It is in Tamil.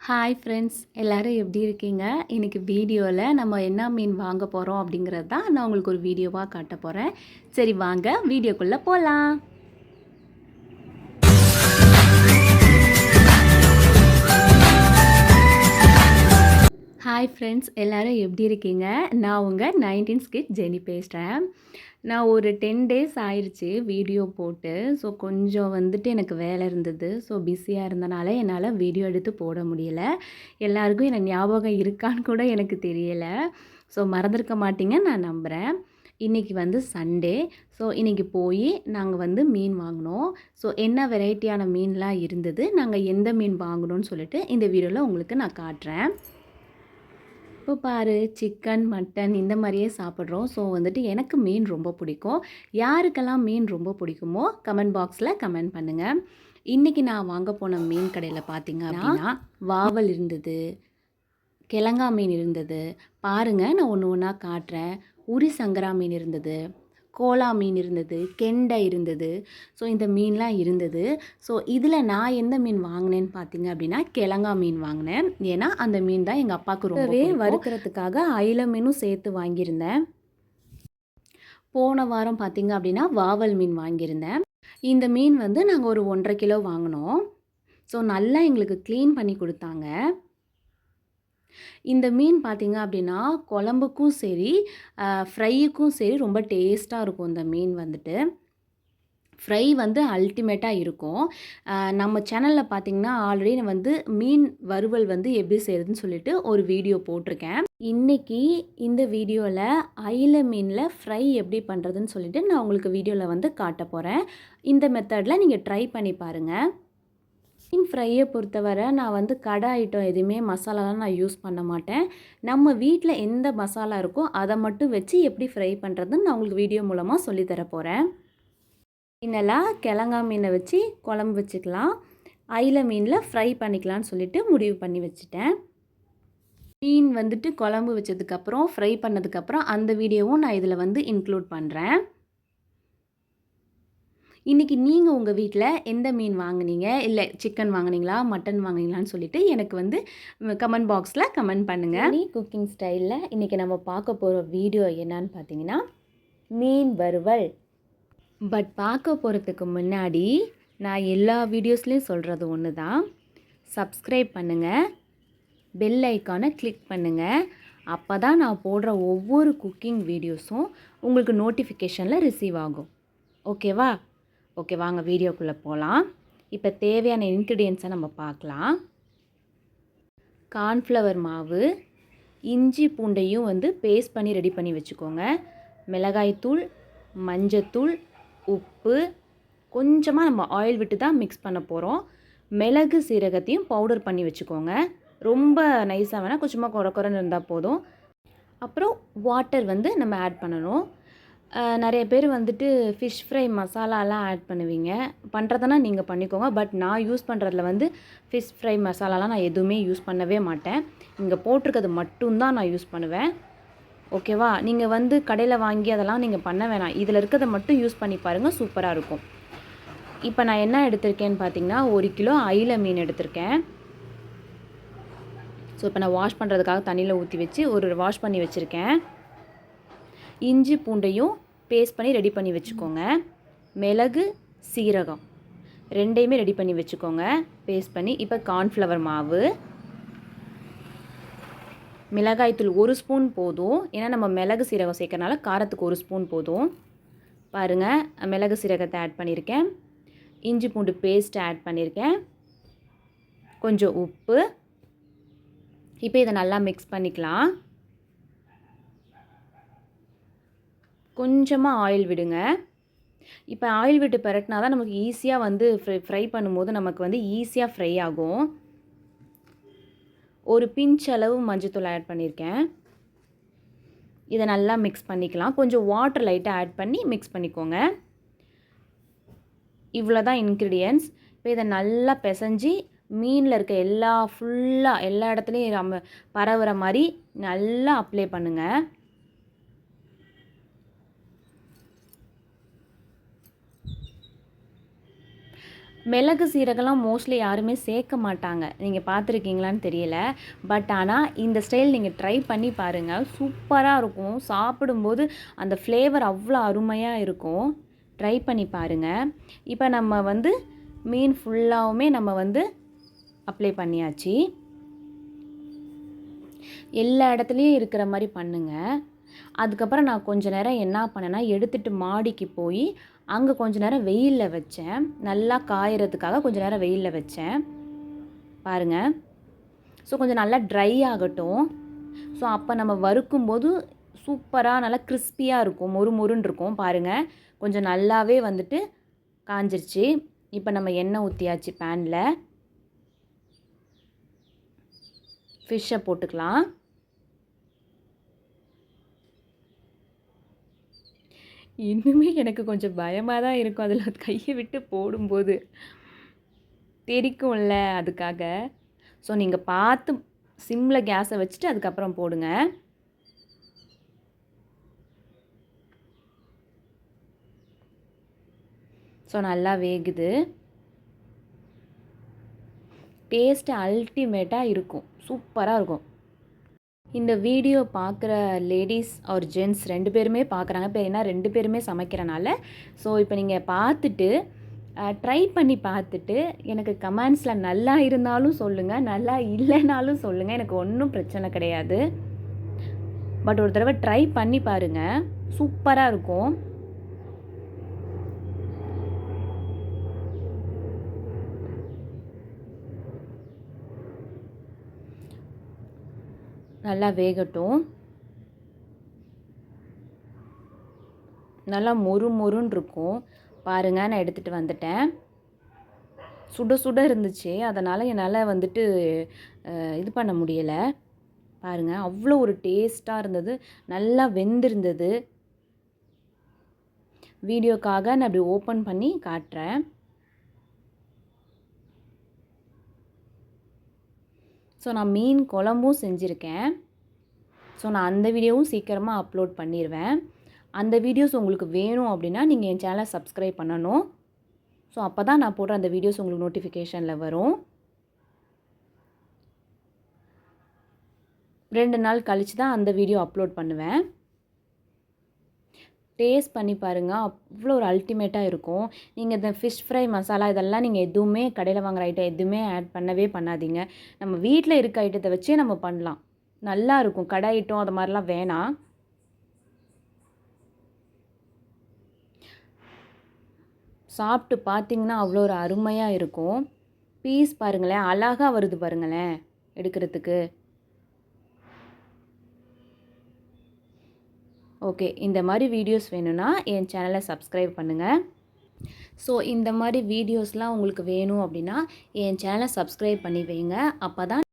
ஹாய் ஃப்ரெண்ட்ஸ், எல்லாரும் எப்படி இருக்கீங்க? இன்னைக்கு வீடியோவில் நம்ம என்ன மீன் வாங்க போகிறோம் அப்படிங்கிறது தான் நான் உங்களுக்கு ஒரு வீடியோவாக காட்ட போகிறேன். சரி வாங்க வீடியோக்குள்ளே போகலாம். ஹாய் ஃப்ரெண்ட்ஸ், எல்லோரும் எப்படி இருக்கீங்க? நான் உங்கள் 19 கிட் ஜெனி பேசுகிறேன். நான் ஒரு 10 டேஸ் ஆயிடுச்சு வீடியோ போட்டு. ஸோ கொஞ்சம் வந்துட்டு எனக்கு வேலை இருந்தது. ஸோ பிஸியாக இருந்தனால என்னால் வீடியோ எடுத்து போட முடியல. எல்லாருக்கும் என்ன ஞாபகம் இருக்கான்னு கூட எனக்கு தெரியலை. ஸோ மறந்துருக்க மாட்டீங்கன்னு நான் நம்புகிறேன். இன்றைக்கி வந்து சண்டே. ஸோ இன்றைக்கி போய் நாங்கள் வந்து மீன் வாங்கினோம். ஸோ என்ன வெரைட்டியான மீன்லாம் இருந்தது, நாங்கள் எந்த மீன் வாங்கினோன்னு சொல்லிட்டு இந்த வீடியோவில் உங்களுக்கு நான் காட்டுறேன். இப்போ பாரு, சிக்கன், மட்டன் இந்த மாதிரியே சாப்பிட்றோம். ஸோ வந்துட்டு எனக்கு மீன் ரொம்ப பிடிக்கும். யாருக்கெல்லாம் மீன் ரொம்ப பிடிக்குமோ கமெண்ட் பாக்ஸில் கமெண்ட் பண்ணுங்கள். இன்றைக்கி நான் வாங்க போன மீன் கடையில் பார்த்தீங்க அப்படின்னா வாவல் இருந்தது, கிழங்கா மீன் இருந்தது. பாருங்கள், நான் ஒன்று ஒன்றா காட்டுறேன். உரி சங்கரா மீன் இருந்தது, கோலா மீன் இருந்தது, கெண்டை இருந்தது. ஸோ இந்த மீன்லாம் இருந்தது. ஸோ இதில் நான் எந்த மீன் வாங்கினேன்னு பார்த்தீங்க அப்படின்னா கிழங்கா மீன் வாங்கினேன். ஏன்னா அந்த மீன் தான் எங்கள் அப்பாவுக்கு ரொம்பவே வறுக்கிறதுக்காக அயில மீனும் சேர்த்து வாங்கியிருந்தேன். போன வாரம் பார்த்தீங்க அப்படின்னா வாவல் மீன் வாங்கியிருந்தேன். இந்த மீன் வந்து நாங்கள் ஒரு 1.5 கிலோ வாங்கினோம். ஸோ நல்லா எங்களுக்கு க்ளீன் பண்ணி கொடுத்தாங்க. இந்த மீன் பார்த்திங்க அப்படின்னா குழம்புக்கும் சரி, ஃப்ரையுக்கும் சரி ரொம்ப டேஸ்ட்டாக இருக்கும். இந்த மீன் வந்துட்டு ஃப்ரை வந்து அல்டிமேட்டாக இருக்கும். நம்ம சேனலில் பார்த்திங்கன்னா ஆல்ரெடி நான் வந்து மீன் வறுவல் வந்து எப்படி செய்கிறதுன்னு சொல்லிட்டு ஒரு வீடியோ போட்டிருக்கேன். இன்றைக்கி இந்த வீடியோவில் அயில மீனில் ஃப்ரை எப்படி பண்ணுறதுன்னு சொல்லிட்டு நான் உங்களுக்கு வீடியோவில் வந்து காட்ட போகிறேன். இந்த மெத்தடில் நீங்கள் ட்ரை பண்ணி பாருங்கள். மீன் ஃப்ரையை பொறுத்தவரை நான் வந்து கடை ஐட்டம் எதுவுமே மசாலாலாம் நான் யூஸ் பண்ண மாட்டேன். நம்ம வீட்டில் எந்த மசாலா இருக்கோ அதை மட்டும் வச்சு எப்படி ஃப்ரை பண்ணுறதுன்னு நான் உங்களுக்கு வீடியோ மூலமாக சொல்லித்தர போகிறேன். மீனெல்லாம் கிழங்கா மீனை வச்சு குழம்பு வச்சுக்கலாம், அயில மீனில் ஃப்ரை பண்ணிக்கலான்னு சொல்லிட்டு முடிவு பண்ணி வச்சுட்டேன். மீன் வந்துட்டு குழம்பு வச்சதுக்கப்புறம் ஃப்ரை பண்ணதுக்கப்புறம் அந்த வீடியோவும் நான் இதில் வந்து இன்க்ளூட் பண்ணுறேன். இன்றைக்கி நீங்கள் உங்கள் வீட்டில் எந்த மீன் வாங்கினீங்க, இல்லை சிக்கன் வாங்கினீங்களா, மட்டன் வாங்கினீங்களான்னு சொல்லிவிட்டு எனக்கு வந்து கமெண்ட் பாக்ஸில் கமெண்ட் பண்ணுங்கள். குக்கிங் ஸ்டைலில் இன்றைக்கி நம்ம பார்க்க போகிற வீடியோ என்னன்னு பார்த்தீங்கன்னா மீன் வறுவல். பட் பார்க்க போகிறதுக்கு முன்னாடி நான் எல்லா வீடியோஸ்லேயும் சொல்கிறது ஒன்று தான். சப்ஸ்கிரைப் பண்ணுங்கள், பெல் ஐக்கானை கிளிக் பண்ணுங்கள். அப்போ தான் நான் போடுற ஒவ்வொரு குக்கிங் வீடியோஸும் உங்களுக்கு நோட்டிஃபிகேஷனில் ரிசீவ் ஆகும். ஓகேவா? ஓகே, வாங்க வீடியோக்குள்ளே போகலாம். இப்போ தேவையான இன்க்ரீடியன்ஸை நம்ம பார்க்கலாம். கார்ன்ஃப்ளவர் மாவு, இஞ்சி பூண்டையும் வந்து பேஸ்ட் பண்ணி ரெடி பண்ணி வச்சுக்கோங்க. மிளகாய்த்தூள், மஞ்சத்தூள், உப்பு, கொஞ்சமாக நம்ம ஆயில் விட்டு தான் மிக்ஸ் பண்ண போகிறோம். மிளகு சீரகத்தையும் பவுடர் பண்ணி வச்சுக்கோங்க. ரொம்ப நைஸாக வேணால் கொஞ்சமாக குறைன்னு இருந்தால் போதும். அப்புறம் வாட்டர் வந்து நம்ம ஆட் பண்ணணும். நிறைய பேர் வந்துட்டு ஃபிஷ் ஃப்ரை மசாலாலாம் ஆட் பண்ணுவீங்க. பண்ணுறதுனா நீங்கள் பண்ணிக்கோங்க. பட் நான் யூஸ் பண்ணுறதுல வந்து ஃபிஷ் ஃப்ரை மசாலாலாம் நான் எதுவுமே யூஸ் பண்ணவே மாட்டேன். இங்கே போட்டிருக்கிறது மட்டும்தான் நான் யூஸ் பண்ணுவேன். ஓகேவா? நீங்கள் வந்து கடையில் வாங்கி அதெல்லாம் நீங்கள் பண்ண வேணாம். இதில் இருக்கிறத மட்டும் யூஸ் பண்ணி பாருங்கள், சூப்பராக இருக்கும். இப்போ நான் என்ன எடுத்திருக்கேன்னு பார்த்தீங்கன்னா 1 கிலோ அயில மீன் எடுத்திருக்கேன். ஸோ இப்போ நான் வாஷ் பண்ணுறதுக்காக தண்ணியில் ஊற்றி வச்சு ஒரு வாஷ் பண்ணி வச்சுருக்கேன். இஞ்சி பூண்டையும் பேஸ்ட் பண்ணி ரெடி பண்ணி வச்சுக்கோங்க. மிளகு சீரகம் ரெண்டையுமே ரெடி பண்ணி வச்சுக்கோங்க பேஸ்ட் பண்ணி. இப்போ கார்ன்ஃப்ளவர் மாவு, மிளகாய்த்தூள் 1 ஸ்பூன் போதும். ஏன்னா நம்ம மிளகு சீரகம் சேர்க்கறனால காரத்துக்கு 1 ஸ்பூன் போதும். பாருங்கள், மிளகு சீரகத்தை ஆட் பண்ணியிருக்கேன். இஞ்சி பூண்டு பேஸ்ட் ஆட் பண்ணியிருக்கேன். கொஞ்சம் உப்பு. இப்போ இதை நல்லா மிக்ஸ் பண்ணிக்கலாம். கொஞ்சமாக ஆயில் விடுங்க. இப்போ ஆயில் விட்டு பரட்டினா தான் நமக்கு ஈஸியாக வந்து ஃப்ரை பண்ணும்போது நமக்கு வந்து ஈஸியாக ஃப்ரை ஆகும். ஒரு பிஞ்ச் அளவு மஞ்சத்தூள் ஆட் பண்ணியிருக்கேன். இதை நல்லா மிக்ஸ் பண்ணிக்கலாம். கொஞ்சம் வாட்டர் லைட்டாக ஆட் பண்ணி மிக்ஸ் பண்ணிக்கோங்க. இவ்வளோ தான் இன்க்ரீடியன்ட்ஸ். இப்போ இதை நல்லா பிசைஞ்சு மீனில் இருக்க ஃபுல்லாக எல்லா இடத்துலையும் நம்ம பரவுற மாதிரி நல்லா அப்ளை பண்ணுங்கள். மிளகு சீரகம்லாம் மோஸ்ட்லி யாருமே சேர்க்க மாட்டாங்க. நீங்கள் பார்த்துருக்கீங்களான்னு தெரியல. பட் ஆனால் இந்த ஸ்டைல் நீங்கள் ட்ரை பண்ணி பாருங்கள். சூப்பராக இருக்கும். சாப்பிடும்போது அந்த ஃப்ளேவர் அவ்வளோ அருமையாக இருக்கும். ட்ரை பண்ணி பாருங்கள். இப்போ நம்ம வந்து மீன் ஃபுல்லாவுமே நம்ம வந்து அப்ளை பண்ணியாச்சு. எல்லா இடத்துலையும் இருக்கிற மாதிரி பண்ணுங்கள். அதுக்கப்புறம் நான் கொஞ்ச நேரம் என்ன பண்ணேன்னா, எடுத்துகிட்டு மாடிக்கு போய் அங்கே கொஞ்ச நேரம் வெயிலில் வச்சேன். நல்லா காயறதுக்காக கொஞ்ச நேரம் வெயிலில் வச்சேன். பாருங்கள். ஸோ கொஞ்சம் நல்லா ட்ரை ஆகட்டும். ஸோ அப்போ நம்ம வறுக்கும்போது சூப்பராக நல்லா கிறிஸ்பியாக இருக்கும், மொறு மொறுன்னு இருக்கும். பாருங்கள், கொஞ்சம் நல்லாவே வந்துட்டு காஞ்சிருச்சு. இப்போ நம்ம எண்ணெய் ஊற்றியாச்சு பேனில். ஃபிஷ்ஷை போட்டுக்கலாம். இன்னுமே எனக்கு கொஞ்சம் பயமாக தான் இருக்கும் அதில் கையை விட்டு போடும்போது. தெரிக்கும்ல அதுக்காக. ஸோ நீங்கள் பார்த்து சிம்மில் கேஸை வச்சுட்டு அதுக்கப்புறம் போடுங்க. ஸோ நல்லா வேகுது. டேஸ்ட்டு அல்டிமேட்டாக இருக்கும், சூப்பராக இருக்கும். இந்த வீடியோ பார்க்குற லேடீஸ் ஆர் ஜென்ட்ஸ் 2 பேருமே பார்க்குறாங்க. இப்போ ஏன்னா 2 பேருமே சமைக்கிறனால. ஸோ இப்போ நீங்கள் பார்த்துட்டு ட்ரை பண்ணி பார்த்துட்டு எனக்கு கமெண்ட்ஸில் நல்லா இருந்தாலும் சொல்லுங்கள், நல்லா இல்லைனாலும் சொல்லுங்கள். எனக்கு ஒன்றும் பிரச்சனை கிடையாது. பட் ஒரு தடவை ட்ரை பண்ணி பாருங்கள், சூப்பராக இருக்கும். நல்லா வேகட்டும். நல்லா மொறு மொறுன்னு இருக்கும். பாருங்கள், நான் எடுத்துகிட்டு வந்துட்டேன். சுட சுட இருந்துச்சு, அதனால் என்னால் வந்துட்டு இது பண்ண முடியலை. பாருங்கள், அவ்வளோ ஒரு டேஸ்ட்டாக இருந்தது. நல்லா வெந்திருந்தது. வீடியோக்காக நான் அப்படி ஓப்பன் பண்ணி காட்டுறேன். ஸோ நான் மீன் குழம்பும் செஞ்சுருக்கேன். ஸோ நான் அந்த வீடியோவும் சீக்கிரமாக அப்லோட் பண்ணிடுவேன். அந்த வீடியோஸ் உங்களுக்கு வேணும் அப்படின்னா நீங்கள் என் சேனலை சப்ஸ்கிரைப் பண்ணணும். ஸோ அப்போ தான் நான் போடுற அந்த வீடியோஸ் உங்களுக்கு நோட்டிஃபிகேஷனில் வரும். 2 நாள் கழித்து தான் அந்த வீடியோ அப்லோட் பண்ணுவேன். டேஸ்ட் பண்ணி பாருங்கள், அவ்வளோ ஒரு அல்டிமேட்டாக இருக்கும். நீங்கள் இந்த ஃபிஷ் ஃப்ரை மசாலா இதெல்லாம் நீங்கள் எதுவுமே கடையில் வாங்குகிற ஐட்டம் எதுவுமே ஆட் பண்ணவே பண்ணாதீங்க. நம்ம வீட்டில் இருக்க ஐட்டத்தை வச்சே நம்ம பண்ணலாம். நல்லா இருக்கும். கடை ஐட்டம் அது மாதிரிலாம் வேணாம். சாப்பிட்டு பார்த்தீங்கன்னா அவ்வளோ ஒரு அருமையாக இருக்கும். பீஸ் பாருங்களேன், அழகாக வருது பாருங்களேன் எடுக்கிறதுக்கு. ஓகே, இந்த மாதிரி வீடியோஸ் வேணும்னா என் சேனலை சப்ஸ்கிரைப் பண்ணுங்கள். ஸோ இந்த மாதிரி வீடியோஸ்லாம் உங்களுக்கு வேணும் அப்படின்னா என் சேனலை சப்ஸ்கிரைப் பண்ணி வைங்க. அப்போ தான்